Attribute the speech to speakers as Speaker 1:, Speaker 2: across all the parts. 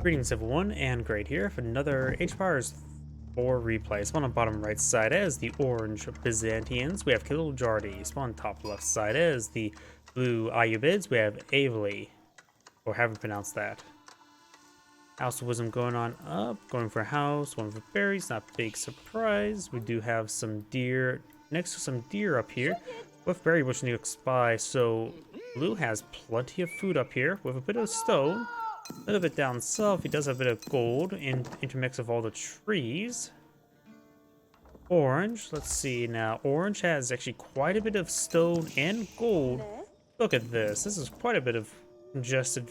Speaker 1: Greetings everyone, and Great here for another H-Powers 4 replay. Spawn on bottom right side as the orange Byzantines, we have Kiljardi. Spawn on top left side as the blue Ayyubids, we have Avely, or however you pronounce that. House of Wisdom going on up, going for a house, one for berries, not big surprise. We do have some deer, next to some deer up here, with berry bush near spy, so blue has plenty of food up here, with a bit of stone. A little bit down south, he does have a bit of gold in intermix of all the trees. Orange, let's see now. Orange has actually quite a bit of stone and gold. Look at this. This is quite a bit of congested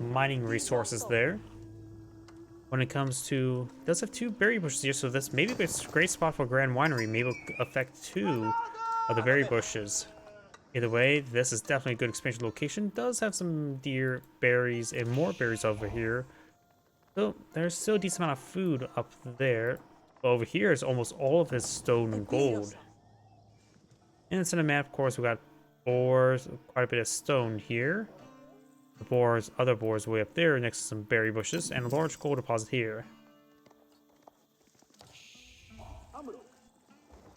Speaker 1: mining resources there. When it comes to, it does have two berry bushes here, so that's maybe a great spot for Grand Winery. Maybe it'll affect two of the berry bushes. Either way, this is definitely a good expansion location. Does have some deer, berries, and more berries over here. So there's still a decent amount of food up there. But over here is almost all of his stone and gold. And it's in the map, of course, we got boars, quite a bit of stone here. The boars, other boars way up there next to some berry bushes, and a large gold deposit here.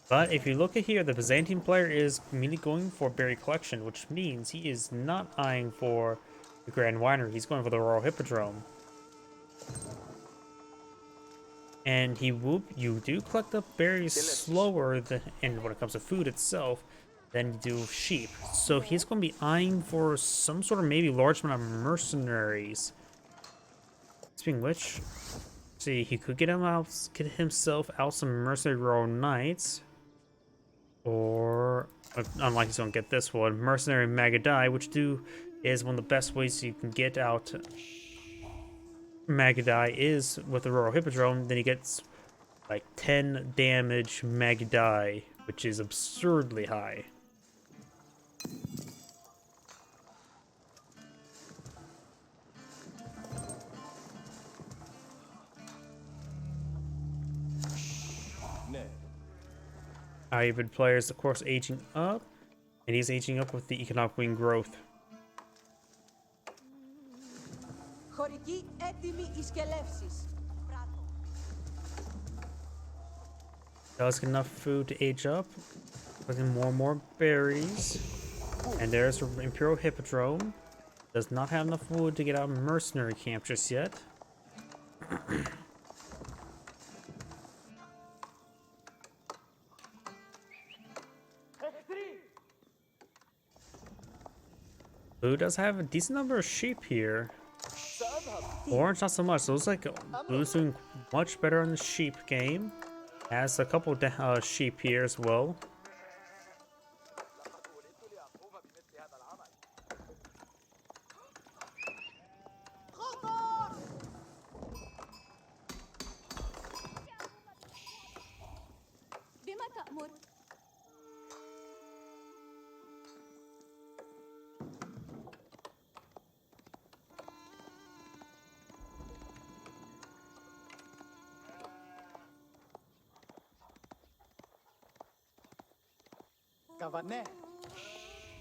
Speaker 1: But if you look at here, the Byzantine player is immediately going for berry collection, which means he is not eyeing for the Grand Winery. He's going for the Royal Hippodrome. And you do collect up berries slower than, and when it comes to food itself, than you do sheep. So he's going to be eyeing for some sort of maybe large amount of mercenaries. Speaking of which, see, he could get himself out some mercenary Royal Knights. Or, unlike he's gonna get this one, Mercenary Magadai, which is one of the best ways you can get out Magadai is with the Royal Hippodrome. Then he gets like 10 damage Magadai, which is absurdly high. Ayyubid players, of course, aging up, and he's aging up with the economic wing growth. Does get enough food to age up, putting more and more berries. And there's the Imperial Hippodrome. Does not have enough wood to get out of mercenary camp just yet. Blue does have a decent number of sheep here. Orange not so much. So it looks like Blue's doing much better on the sheep game. Has a couple sheep here as well.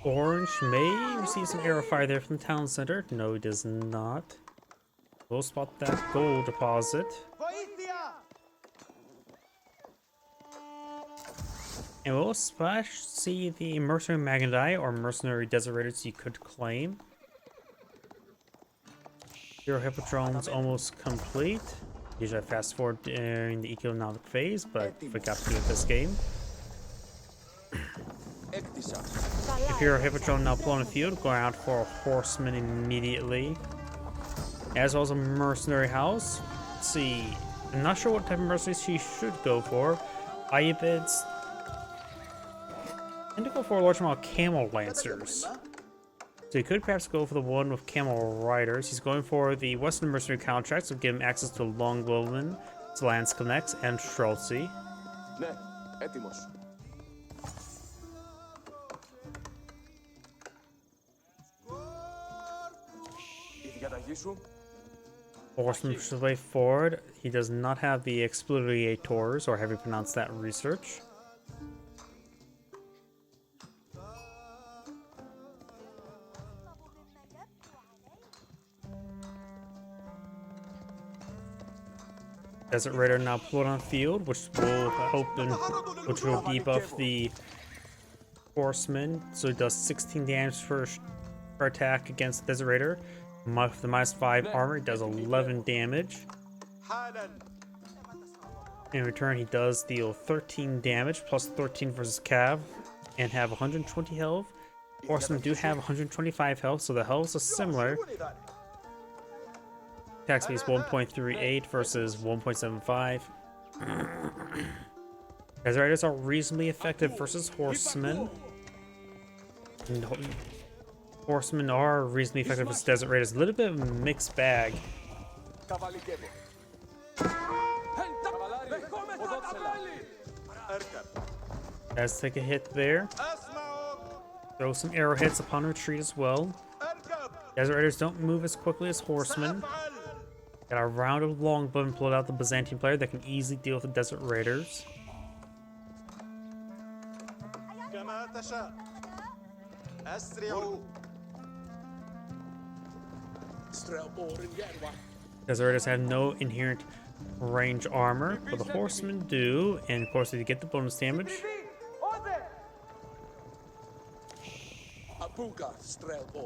Speaker 1: Orange may receive some arrow fire there from the town center. No, he does not. We'll spot that gold deposit. And we'll see the Mercenary Magadai or Mercenary Desert Raiders you could claim. Your Hippodrome's almost complete. Usually I fast forward during the economic phase, but forgot to do it this game. If you're a Hippodrome now pulling a field, go out for a Horseman immediately. As well as a Mercenary House. Let's see. I'm not sure what type of mercenaries she should go for. Ayyubids tend to go for a large amount of Camel Lancers. So he could perhaps go for the one with Camel Riders. He's going for the Western Mercenary contracts to give him access to Longbowmen, Lance Connects, and Schultzy. Horseman pushes his way forward. He does not have the Expoliators, or however you pronounce that research. Desert Raider now pulled on the field, which will debuff the Horseman, so it does 16 damage per attack against the Desert Raider. With the -5 armor, it does 11 damage. In return, he does deal 13 damage, plus 13 versus Cav, and have 120 health. Horsemen do have 125 health, so the healths are similar. Attack speed is 1.38 versus 1.75. Desert Raiders are reasonably effective versus Horsemen. And Horsemen are reasonably effective versus Desert Raiders. A little bit of a mixed bag. Let's take a hit there. Throw some arrowheads upon retreat as well. Desert Raiders don't move as quickly as Horsemen. Got a round of longbow and pulled out the Byzantine player that can easily deal with the Desert Raiders. Desert Raiders have no inherent range armor, but the Horsemen do, and of course they get the bonus damage.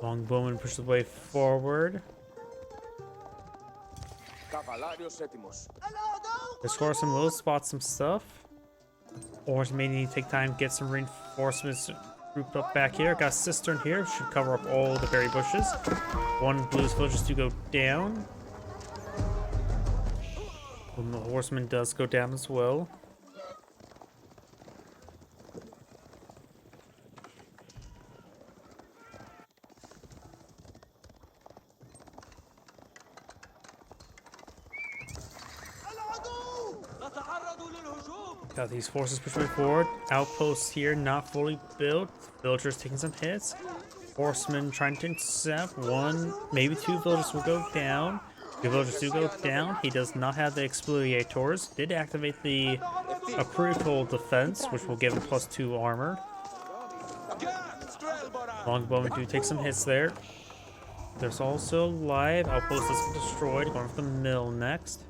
Speaker 1: Longbowman pushes the way forward. This Horseman will spot some stuff. Orange may need to take time to get some reinforcements grouped up back here. Got a cistern here, should cover up all the berry bushes. One blues villagers do go down. And the Horseman does go down as well. Got these forces pushing forward. Outposts here not fully built. Villagers taking some hits. Horsemen trying to intercept. One, maybe two villagers will go down. Two villagers do go down. He does not have the exfoliators. Did activate the critical defense, which will give him +2 armor. Longbowmen do take some hits there. There's also live. Outpost is destroyed. Going for the mill next.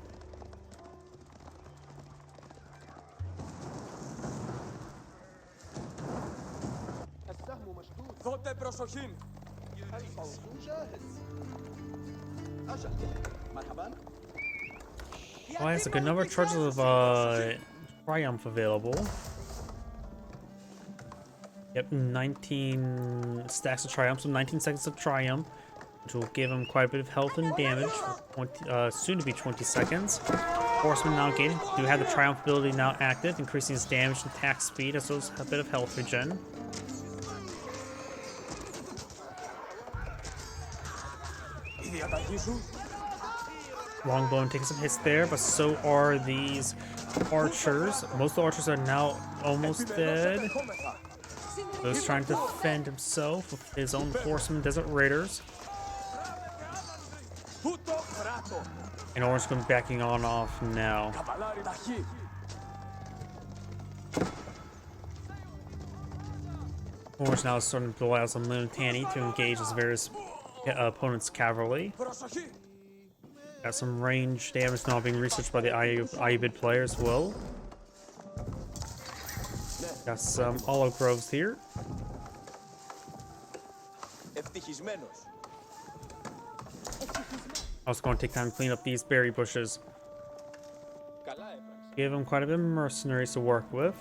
Speaker 1: Oh, he has a good number of charges of Triumph available. Yep, 19 stacks of Triumph, so 19 seconds of Triumph, which will give him quite a bit of health and damage. Soon to be 20 seconds. Horsemen now do have the Triumph ability now active, increasing his damage and attack speed as well as a bit of health regen. Longbowman taking some hits there, but so are these archers. Most of the archers are now almost dead. So he's trying to defend himself with his own Horsemen Desert Raiders. And Orange comes backing on off now. Orange now is starting to pull out some Lunatani to engage his various opponent's cavalry. Got some range damage now being researched by the Ayyubid player as well. Got some olive groves here. I was going to take time to clean up these berry bushes. Give him quite a bit of mercenaries to work with.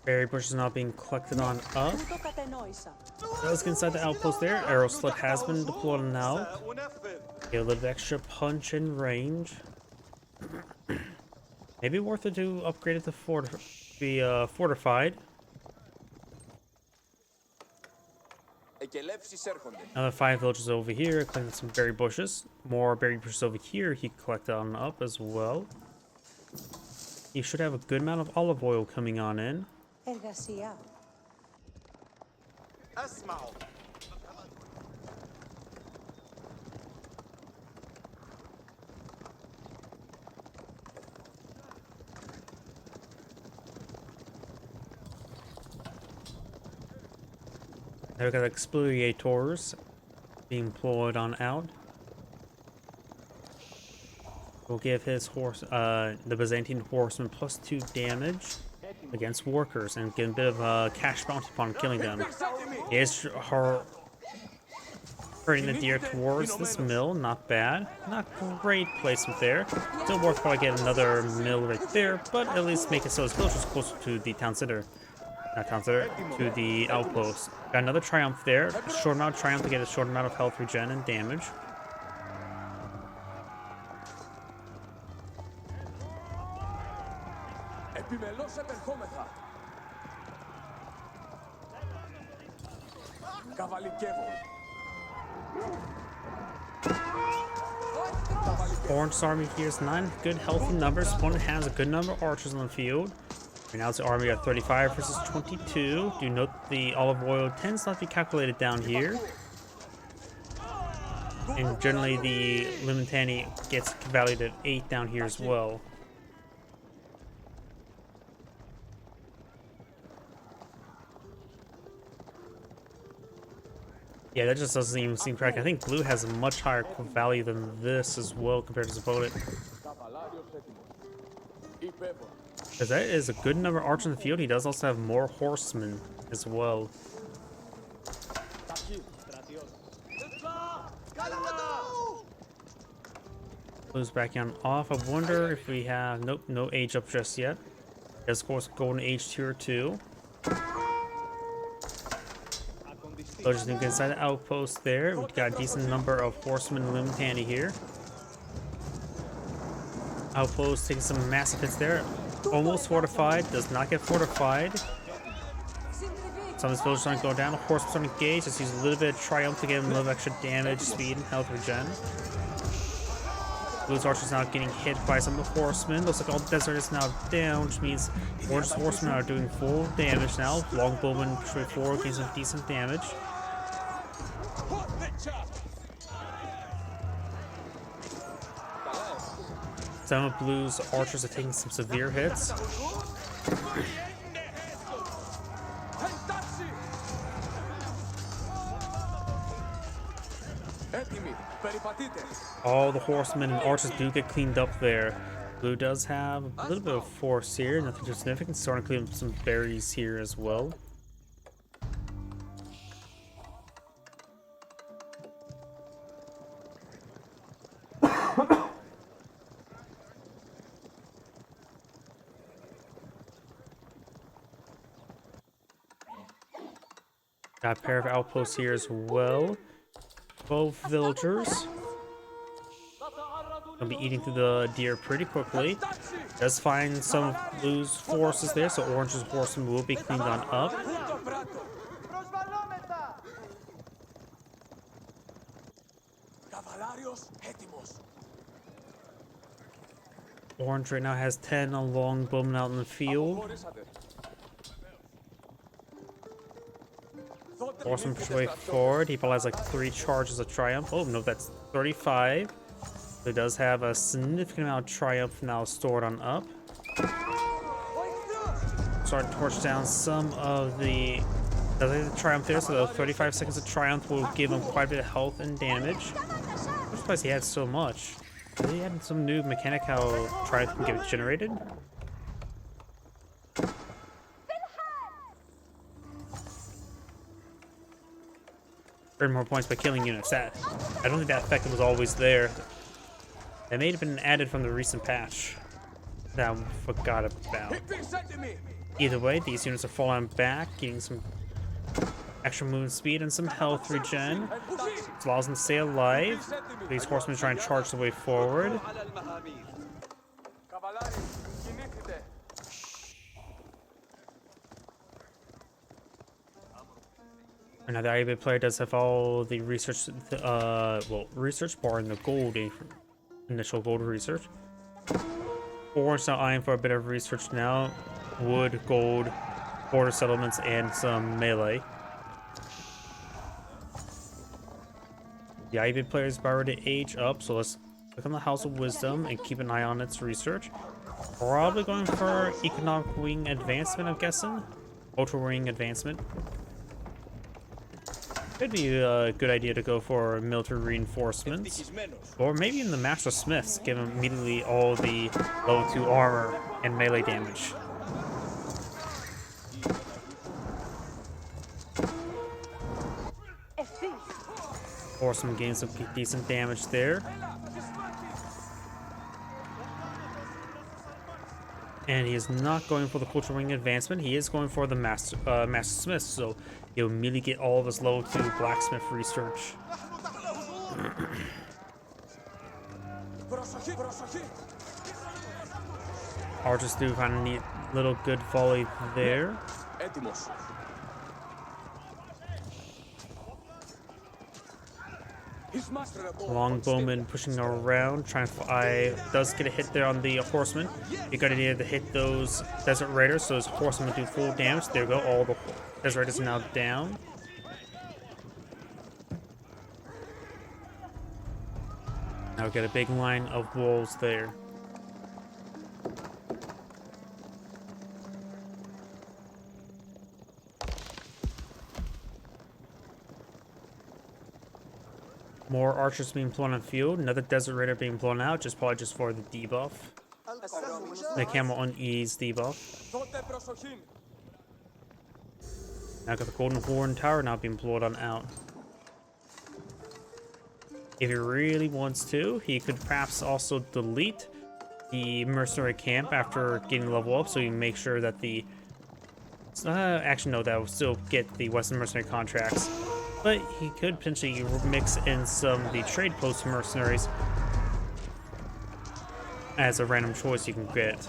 Speaker 1: Berry bush is now being collected on up. Let's get inside the outpost there. Arrow slit has been deployed now. Get a little extra punch and range. Maybe worth it to upgrade it to fortified. Another 5 villages over here, collecting some berry bushes. More berry bushes over here he collected on up as well. You should have a good amount of olive oil coming on in.
Speaker 2: Εργασία.
Speaker 1: Now we got exfoliators being employed on out. We'll give his horse, the Byzantine horseman, +2 damage against workers and get a bit of a cash bounty upon killing them. He is herding the deer towards this mill. Not bad. Not great placement there. Still worth probably getting another mill right there, but at least make it so his village is closer to the town center. Not town center, to the outpost. Got another triumph there. Short amount of triumph to get a short amount of health regen and damage. Orange army here is 9 good healthy numbers. Opponent has a good number of archers on the field. Right now it's the army at 35 versus 22. Do note the olive oil tends not to be calculated down here. And generally the Limitani gets valued at 8 down here as well. Yeah, that just doesn't even seem correct. I think blue has a much higher value than this as well compared to his opponent. Because that is a good number of archers in the field. He does also have more horsemen as well. Blue's back on off. I wonder if we have... Nope, no age up just yet. There's, of course, golden age tier 2. So just gonna get inside the outpost there. We've got a decent number of horsemen and Limitani here. Outpost taking some massive hits there. Almost fortified, does not get fortified. Some of his villagers starting to go down. Horsemen starting to engage. Just use a little bit of triumph to give him a little extra damage, speed, and health regen. Blue's archers now getting hit by some of the horsemen. Looks like all the desert is now down, which means orange's horsemen are doing full damage now. Longbowmen pushing forward, getting some decent damage. Some of Blue's archers are taking some severe hits. All the horsemen and archers do get cleaned up there. Blue does have a little bit of force here, nothing too significant. Starting to clean up some berries here as well. Got a pair of outposts here as well. 12 villagers. Gonna be eating through the deer pretty quickly. Does find some of Blue's forces there, so Orange's horsemen will be cleaned on up. Orange right now has 10 longbowmen out in the field. Horseman push way forward. He probably has like 3 charges of triumph. Oh no, that's 35. So he does have a significant amount of triumph now stored on up. Start to torch down some of the triumph there, so the 35 seconds of triumph will give him quite a bit of health and damage. I'm surprised he had so much. He had some new mechanic how triumph can get generated. Earn more points by killing units. That I don't think that effect was always there. That may have been added from the recent patch that I forgot about. Either way, these units are falling back, getting some extra movement speed and some health regen. Which allows them to stay alive. These horsemen try and charge the way forward. Another Ayyubid player does have all the research, research bar in the gold, initial gold research. Orange now eyeing for a bit of research now. Wood, gold, border settlements, and some melee. The Ayyubid players are ready to age up, so let's click on the House of Wisdom and keep an eye on its research. Probably going for economic wing advancement, I'm guessing. Ultra wing advancement. Could be a good idea to go for military reinforcements. Or maybe in the Master Smiths, give them immediately all the level 2 armor and melee damage. Horseman gains some decent damage there. And he is not going for the Culture Wing advancement. He is going for the Master Smith, so he'll immediately get all of his level 2 blacksmith research. Archers do find a neat little good volley there. Longbowman pushing around, trying to does get a hit there on the horseman. You got to need to hit those desert raiders, so his horsemen do full damage. There we go, all the desert raiders are now down. Now we get a big line of wolves there. More archers being blown on field. Another desert raider being blown out, probably just for the debuff. The camel unease debuff. Now got the Golden Horn Tower now being blown on out. If he really wants to, he could perhaps also delete the mercenary camp after getting level up, so you make sure that the actually no, that will still get the Western mercenary contracts. But he could potentially mix in some of the trade post mercenaries as a random choice you can get.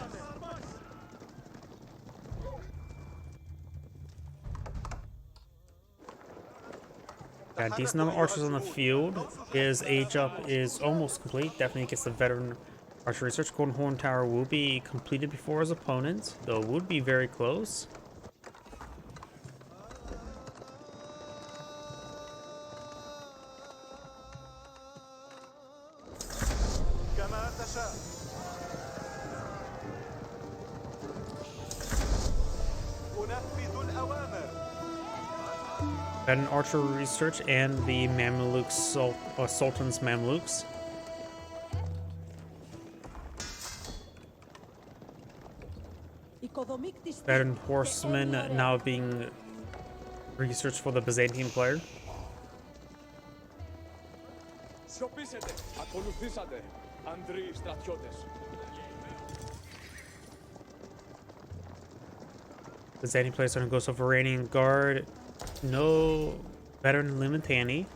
Speaker 1: Got a decent number of archers on the field. His age up is almost complete. Definitely gets the veteran archer research. Golden Horn Tower will be completed before his opponent, though it would be very close. Got an archer research and the Mamluks, Sultan's Mamluks. Veteran horsemen now being researched for the Byzantine player. Byzantine players are going to go so Varanian Guard. No veteran Limitani.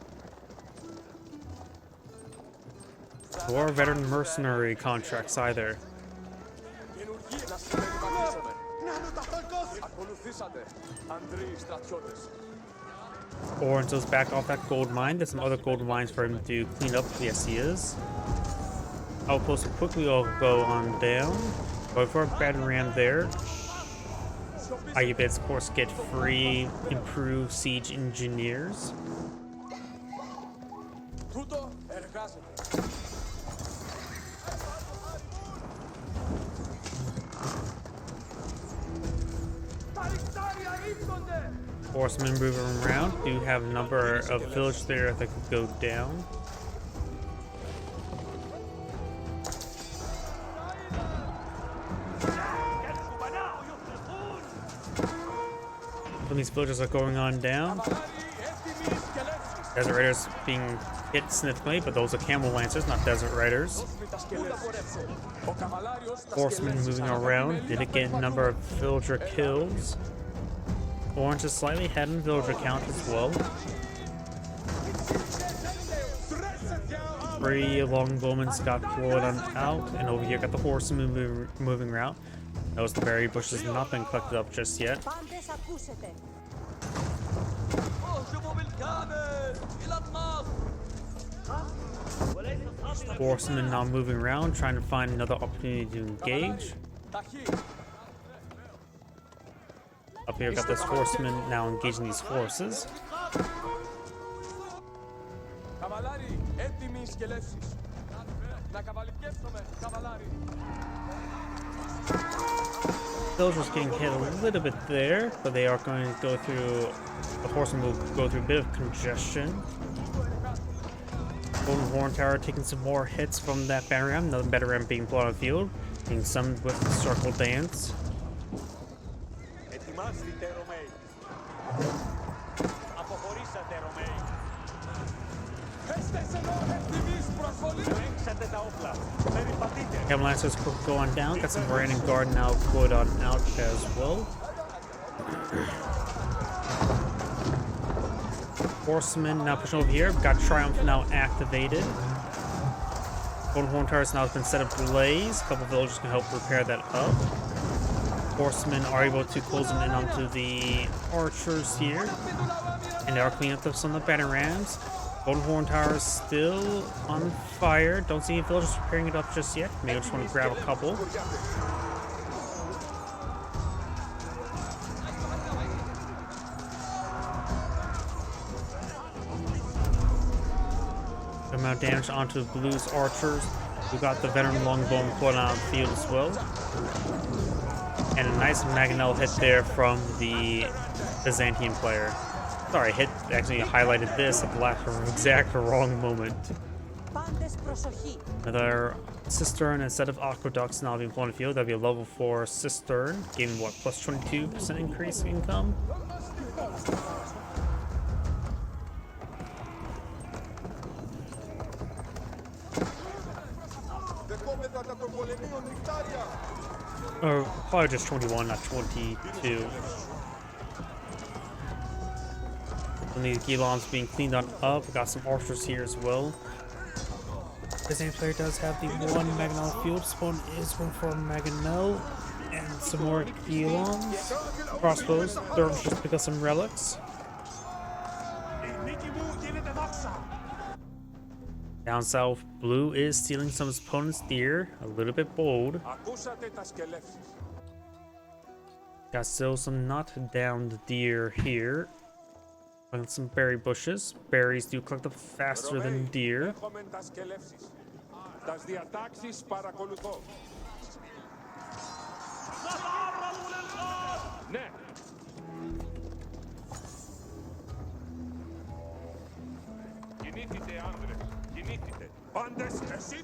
Speaker 1: Or veteran mercenary contracts either. Or until he's back off that gold mine. There's some other gold mines for him to clean up. Yes, he is. Outposts will quickly all go on down. Go for a battle ram there. Ayyubids, of course, get free improved siege engineers. Horsemen moving around. Do have a number of villages there that could go down. These villages are going on down. Desert Raiders being hit significantly, but those are camel lancers, not desert raiders. Horsemen moving around. Did it get a number of villager kills? Orange is slightly ahead in villager count as well. 3 longbowmen got deployed on out, and over here got the horsemen moving around. Notice the berry bush has not been collected up just yet. Horsemen now moving around, trying to find another opportunity to engage. Up here, got this horseman now engaging these horses. Villagers getting hit a little bit there, but they are going to go through. The horsemen will go through a bit of congestion. Golden Horn Tower taking some more hits from that batter ram. Another batter ram being blown on the field, being summoned with the circle dance. Cavalry Lancers go on down. Got some Brandon Guard now going on out as well. Horsemen now pushing over here. Got Triumph now activated. Golden Horn Tower has now been set ablaze. A couple villagers can help repair that up. Horsemen are able to close them in onto the archers here. And they are cleaning up some of the batter rams. Golden Horn Tower is still on fire. Don't see any villagers repairing it up just yet. Maybe I just want to grab a couple. Amount of damage onto the Blues archers. We got the veteran longbowman put on the field as well. And a nice Mangonel hit there from the Byzantine player. Sorry, hit actually highlighted this at the exact wrong moment. Another cistern instead of aqueducts now being flown in the field. That'd be a level 4 cistern, giving what, plus 22% increase in income. Or probably just 21, not 22. And these Gilons being cleaned on up. We got some archers here as well. The same player does have the one Mangonel field. Spawn is one for Mangonel. And some more Gilons. Crossbows. Dervish just pick up some relics. Down south, Blue is stealing some of his opponent's deer. A little bit bold. Got still some not downed deer here. And some berry bushes. Berries do collect up faster than deer.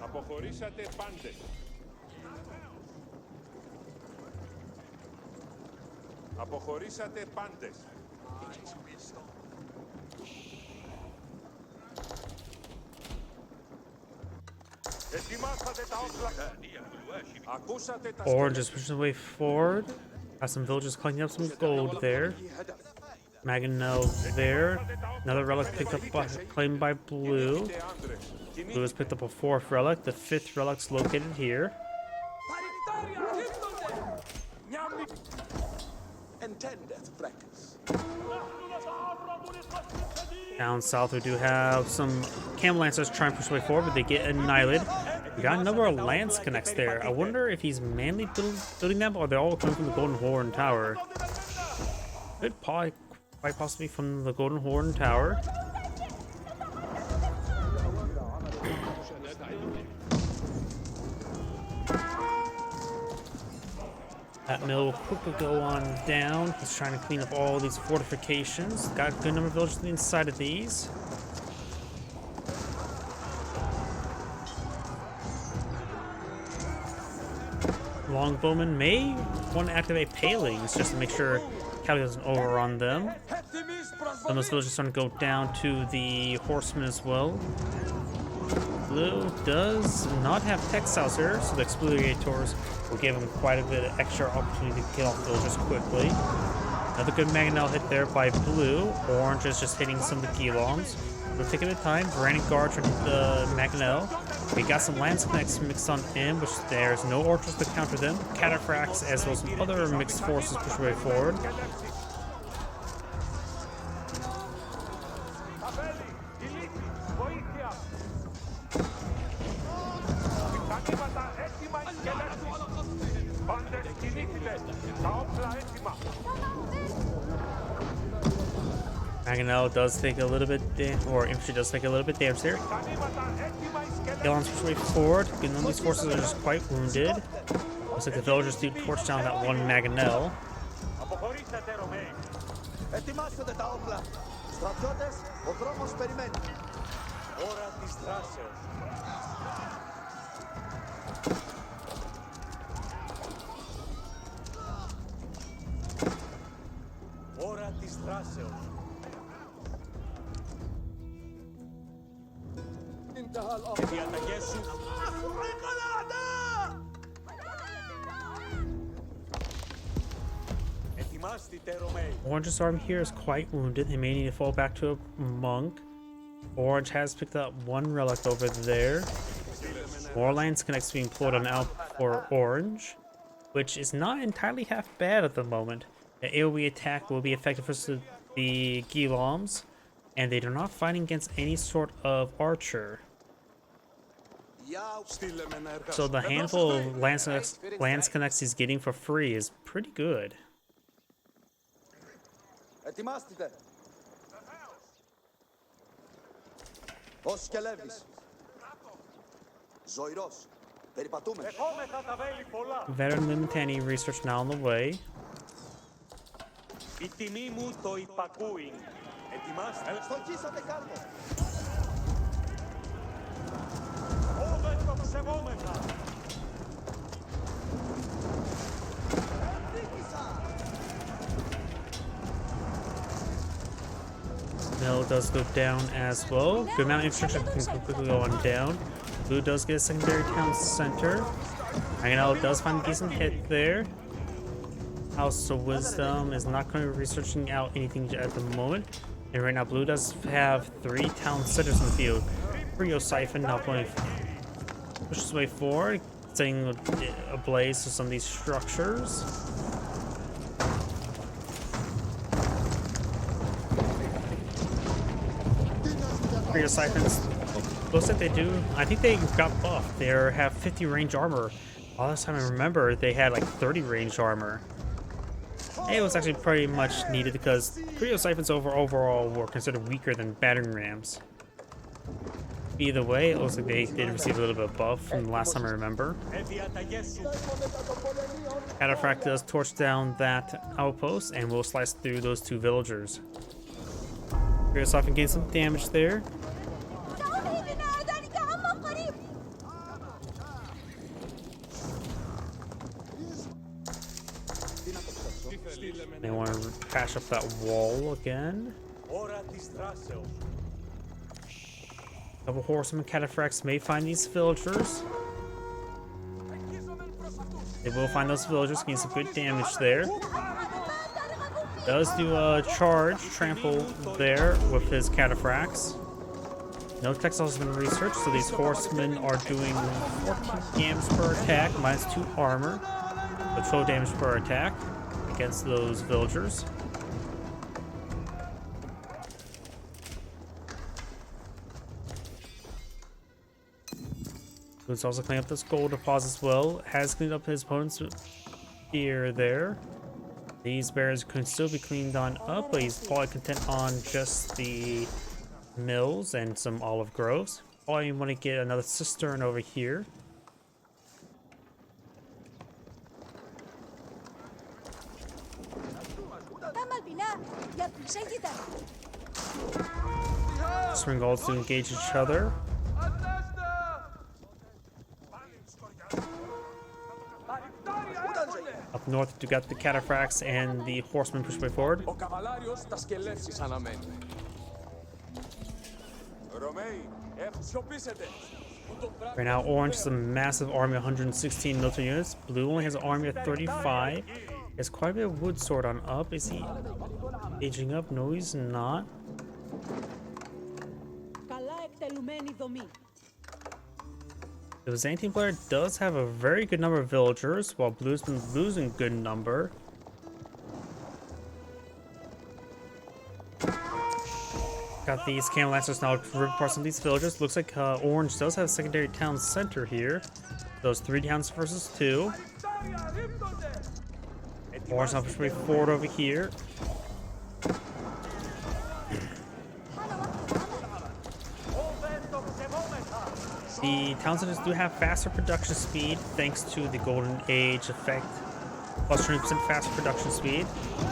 Speaker 2: Αποχωρήσατε πάντες. Αποχωρήσατε πάντες. Ετοιμάσατε τα όπλα. Ακούσατε τα
Speaker 1: Or just pushing the way forward. Got some villagers cleaning up some gold there. Mangonel there. Another relic picked up by, claimed by Blue. Blue has picked up a 4th relic. The 5th relic's located here. Down south we do have some Camel Lancers trying to push their way forward, but they get annihilated. We got a number of lance connects there. I wonder if he's mainly building them or they're all coming from the Golden Horn Tower. Could probably quite possibly from the Golden Horn Tower. That mill will quickly go on down. He's trying to clean up all these fortifications. Got a good number of villagers inside of these. Longbowman may want to activate palings just to make sure Callie doesn't overrun them. Some of those villagers are starting to go down to the horsemen as well. Blue does not have textiles here, so the exfoliators will give him quite a bit of extra opportunity to kill off villagers quickly. Another good Mangonel hit there by Blue. Orange is just hitting some of the Gilons. We're taking the time. Branding Guard trying to hit the Mangonel. We got some Lance Connects mixed on in, which there's no archers to counter them. Cataphracts as well as some other mixed forces push their way forward. Mangonel does take a little bit or infantry does take a little bit damage there. Gallon's push way forward. None of these forces are just quite wounded. Looks like the villagers do torch down that one Mangonel.
Speaker 3: Ετοιμάστε τα όπλα. Στρατιώτες, ο δρόμος περιμένει. Ώρα της δράσεως. Ώρα της δράσεως. Οι διαταγές σου.
Speaker 1: Orange's army here is quite wounded. They may need to fall back to a monk. Orange has picked up one relic over there. More lands connects being pulled on out for Orange, which is not entirely half bad at the moment. The AoE attack will be effective for the Giloms, and they are not fighting against any sort of archer. So the handful of lands connects he's getting for free is pretty good.
Speaker 3: Ετοιμάστε. Ο Σκελεύης. Ζωηρός. Περιπατούμε.
Speaker 1: Veteran Limitani research now on the way.
Speaker 3: Η τιμή μου το υπακούει. Ετοιμάστε. Στοχίσατε κάτω. Όδες το ψεγόμενα.
Speaker 1: Mill does go down as well. Good amount of infrastructure can quickly go on down. Blue does get a secondary town center. Mangonel does find a decent hit there. House of Wisdom is not going to be researching out anything at the moment. And right now Blue does have 3 town centers in the field. Rio Siphon now going to push his way forward, setting ablaze to some of these structures. Rio Siphons, looks like they do. I think they got buffed. They have 50 range armor. All this time I remember they had like 30 range armor. And it was actually pretty much needed because Rio Siphons overall were considered weaker than battering rams. Either way, it looks like they did receive a little bit of buff from the last time I remember. Cataphract does torch down that outpost and will slice through those 2 villagers. Rio Siphon gained some damage there. They want to patch up that wall again. Couple horsemen cataphracts may find these villagers. They will find those villagers, gain some good damage there. Does do a charge, trample there with his cataphracts. No textiles has been researched, so these horsemen are doing 14 damage per attack, minus 2 armor. So 12 damage per attack against those villagers. Let's also clean up this gold deposit as well. Has cleaned up his opponent's here there. These bears can still be cleaned on up, but he's probably content on just the mills and some olive groves. Probably want to get another cistern over here. Swing golds to engage each other. Up north, you got the cataphracts and the horsemen push way forward. Right now, Orange has a massive army of 116 military units. Blue only has an army of 35. He has quite a bit of wood sword on up. Is he aging up? No, he's not. The Byzantine player does have a very good number of villagers, while Blue's been losing a good number. Got these camel lancers now rip apart some of these villagers. Looks like Orange does have a secondary town center here. Those 3 towns versus 2. Orange not push way forward over here. The town centers do have faster production speed thanks to the Golden Age effect. Plus 20% faster production speed.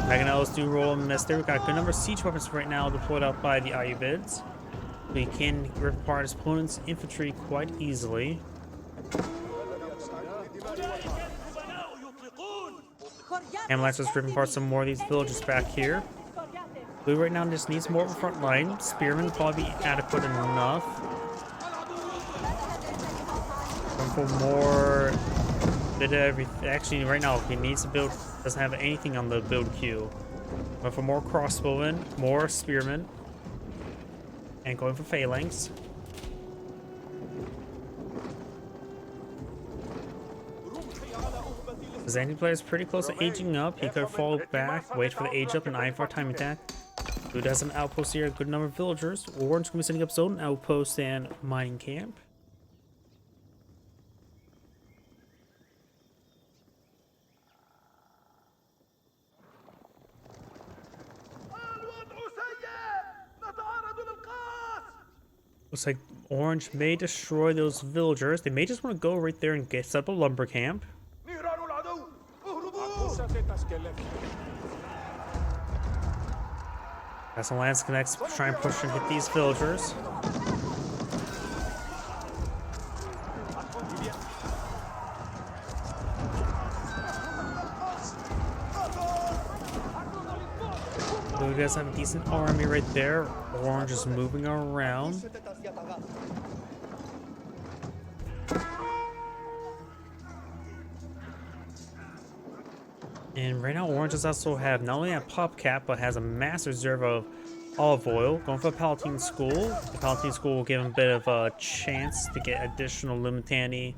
Speaker 1: Mangonels do roll and miss there. We've got a good number of siege weapons right now deployed out by the Ayyubids. We can rip apart his opponent's infantry quite easily. Ambulancers ripping apart some more of these villages back here. Blue right now just needs more of a front line. Spearmen will probably be adequate enough. Going for more bit of everything. Actually, right now he needs to build. Doesn't have anything on the build queue. Going for more crossbowmen, more spearmen, and going for phalanx. Byzantine player is pretty close to aging up. He could fall back, wait for the age up, and eye for a time attack. Blue does an outpost here, a good number of villagers. Orange going to be setting up his own outpost and mining camp. Looks like Orange may destroy those villagers. They may just want to go right there and get set up a lumber camp. Got some lance connects, try and push and hit these villagers. Blue does have a decent army right there. Orange is moving around. And right now, Orange does also have not only a pop cap, but has a massive reserve of olive oil. Going for a Palatine School. The Palatine School will give him a bit of a chance to get additional Limitani,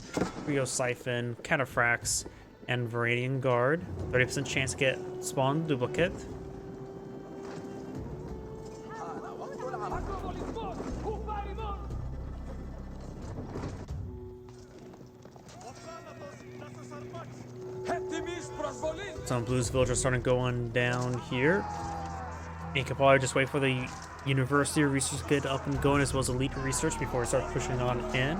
Speaker 1: Rio Siphon, Cataphracts, and Viridian Guard. 30% chance to get Spawn Duplicate. Some Blues villagers starting going down here. And you can probably just wait for the University research to get up and going, as well as Elite research, before we start pushing on in.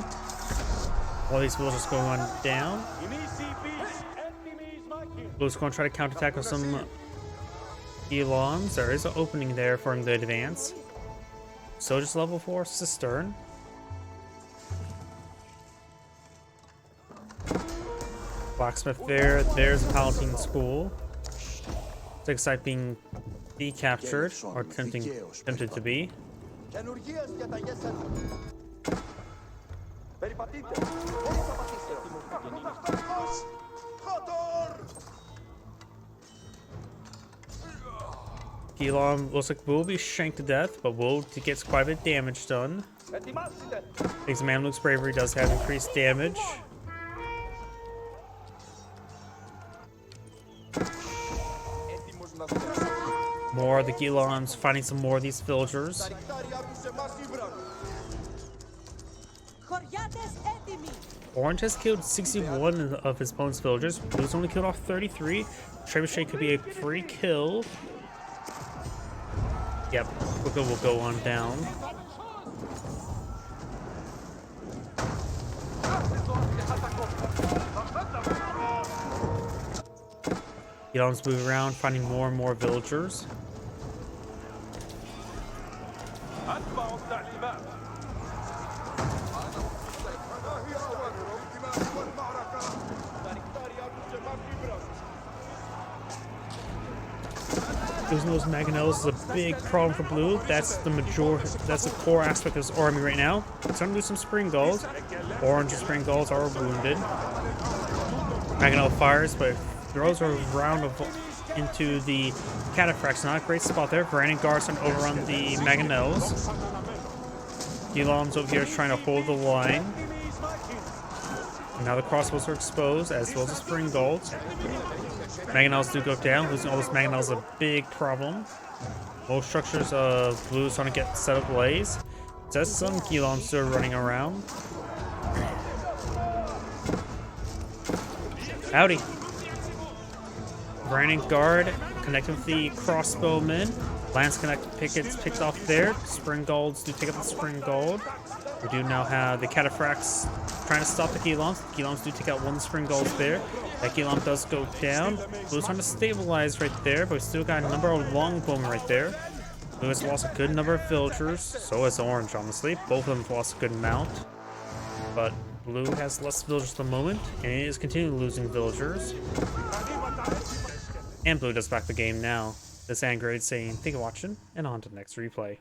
Speaker 1: All these villagers going on down. Blues going to try to counterattack with some Elons. There is an opening there for him to advance. So just level 4 Cistern. Blacksmith there. There's a Palatine School. Six site being decaptured, or attempted to be. Gilon looks like will be shanked to death, but will gets quite a bit of damage done. Thanks to Mamluk's bravery, does have increased damage. More of the Gilons finding some more of these villagers. Orange has killed 61 of his opponent's villagers. Blue's only killed off 33. Trebuchet could be a free kill. Yep, Wicca will go on down. Gilons move around, finding more and more villagers. Losing those Mangonels is a big problem for Blue. That's the core aspect of his army right now. It's gonna lose some Spring Gulls. Orange and Spring Gulls are wounded. Mangonel fires, but throws a round into the Cataphracts. Not a great spot there. Brandon Garson overrun the Mangonels. Gilons over here is trying to hold the line. And now the crossbows are exposed, as well as the Spring Gulls. Mangonels do go down. Losing all those Mangonels is a big problem. Most structures of Blue is trying to get set ablaze. There's some Gilons still running around. Howdy. Branding guard connected with the crossbowmen. Lance connect pickets picked off there. Spring golds do take up the spring gold. We do now have the cataphracts trying to stop the Gilons. The Gilons do take out one spring gold there. That Gilon does go down. Blue's trying to stabilize right there, but we still got a number of longbowmen right there. Blue has lost a good number of villagers. So has Orange, honestly. Both of them have lost a good amount. But Blue has less villagers at the moment, and it is continuing losing villagers. And Blue does back the game now. This Angrade saying, thank you for watching, and on to the next replay.